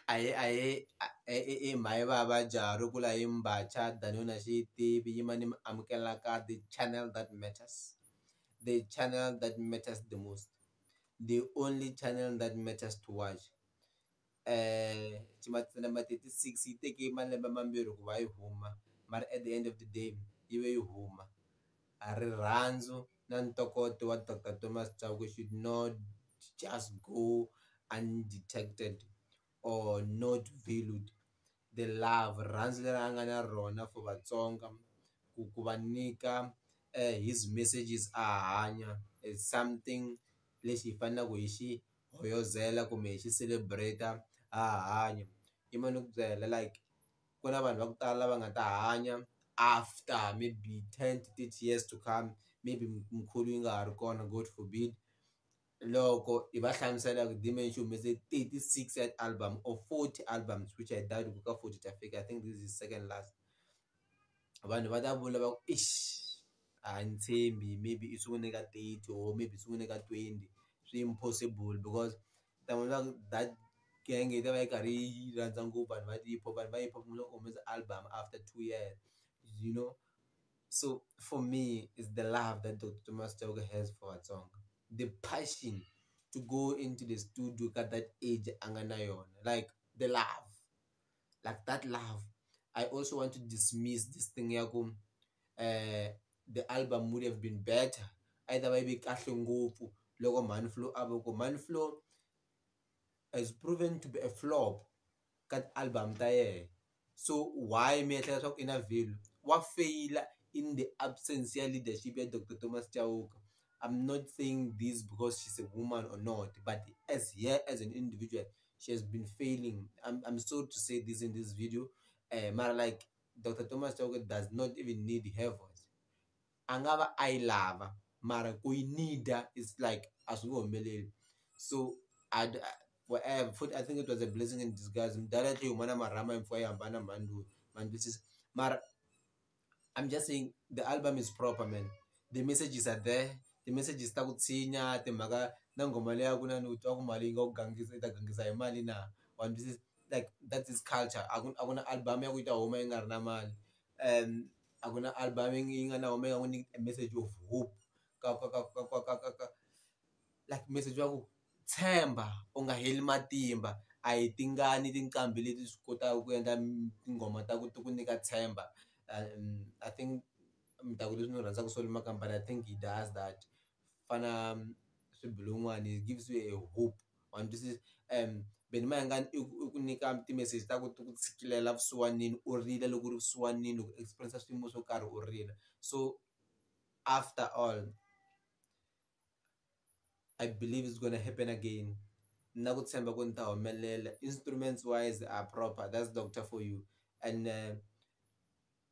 I Mhayivava jaru kula imbacha danuna shiti biyimani amkela ka the channel that matters. The channel that matters the most. The only channel that matters to watch. Chimatsana ma 36 iteke malembe mambiri ku va yi huma mara at the end of the day ive yi huma rirhandzu na ntokoto wa Dr. Thomas Chauke should not just go undetected or not valued. The love rirhandzu leri a nga na rona for Vatsonga ku va nyika his messages a hanya is something lexi hi faneleke hi xi hoyozela kumbe hi xi celebrate a hanya i mani ku byela like ku na vanhu va ku tala lava nga ta hanya after maybe 10 to 30 years to come, maybe mkhulu yi nga ha ri kona, God forbid, loko i va hlamusela ku dimension humese 36 at album or 40 albums, which I doubt ku ka 40 ta fika. I think this is second last. Vanhu va ta vula va ku ish a ni tshembi, maybe i sungune ka 30 or maybe i sungune ka 20. Swi impossible because that gang yi ta va yi karhi yi rhandza ngopfu vanhu va hip hop. Vanhu va hip hop humesa album after 2 years, you know. So for me, it's the love that Dr. Thomas Chauke has for Vatsonga, the passion to go into the studio at that age anganayon, like the love, like that love. I also want to dismiss this thing yakum. The album would have been better either by kahle ngopfu loko Manflow aboko. Manflow has proven to be a flop kat album ta ye. So why me talk in a value what fail in the absence of leadership of Dr. Thomas Chauke? I'm not saying this because she's a woman or not, but as here as an individual, she has been failing. I'm sorry to say this in this video, but like Dr. Thomas Chauke does not even need her voice. Angaba I love, mara we need is like as we. So I think it was a blessing in disguise. Directly, umana marama mfwa yambana mandu mandu. Mara I'm just saying the album is proper, man. The messages are there. The messages ta kutsinya temaga nangoma leya kuna nutwa kumali ngo gangisa imali na. One this is like that is culture. Akuna album ya kuita homa ingarna mali. Akuna album ingana homa ngani a message of hope. Like message wa ku tshemba unga heli matimba. A tingani tinkambi leti swi kotaka ku endla tingoma ta ku nyika tshemba. I think but I think he does that. Fana it gives you a hope. And this is benimanga ukunika message ta ku tsikilela vusiwanini u rila loko ri vusiwanini ku experience swiyimo swo karhi u rila. So after all, I believe it's gonna happen again. Na ku tshemba ku ni ta humelela. Instruments wise are proper. That's doctor for you. And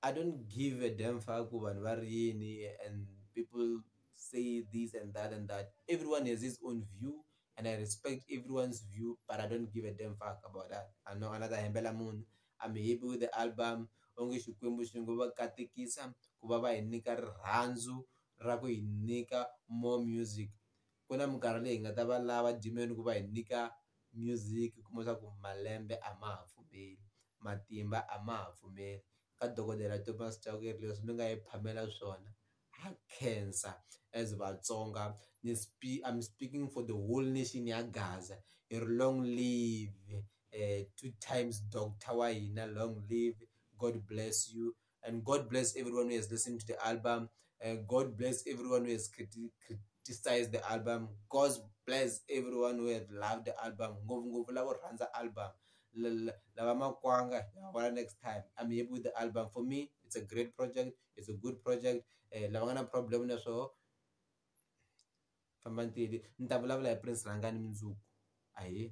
I don't give a damn fuck about Varini and people say this and that and that. Everyone has his own view and I respect everyone's view, but I don't give a damn fuck about that. I know another Hembela Moon. I'm happy with the album. Onge Xikwembu Xinguva katekisa kuva va hi nyika rirhandzu ra ku hi nyika more music. Kuna minkarhi leyi hi nga ta va lava dimeni ku va hi nyika music kuma swa ku malembe a ma ha pfumeli, matimba a ma ha pfumeli. Ka dokodela Thomas Chauke leswi mi nga hi phamela swona ha cancer as Vatsonga. I'm speaking for the whole nation ya Gaza. Long live 2 times Dr. Waina, long live. God bless you and God bless everyone who has listened to the album. God bless everyone who has criticized the album. God bless everyone who has loved the album. Ngovu lavo rhandza album. Lava makwanga next time. I'm happy with the album. For me, it's a great project. It's a good project. Lava ngana problem na so famantidi. Ntabula Prince Rangani Mzuku. Aye.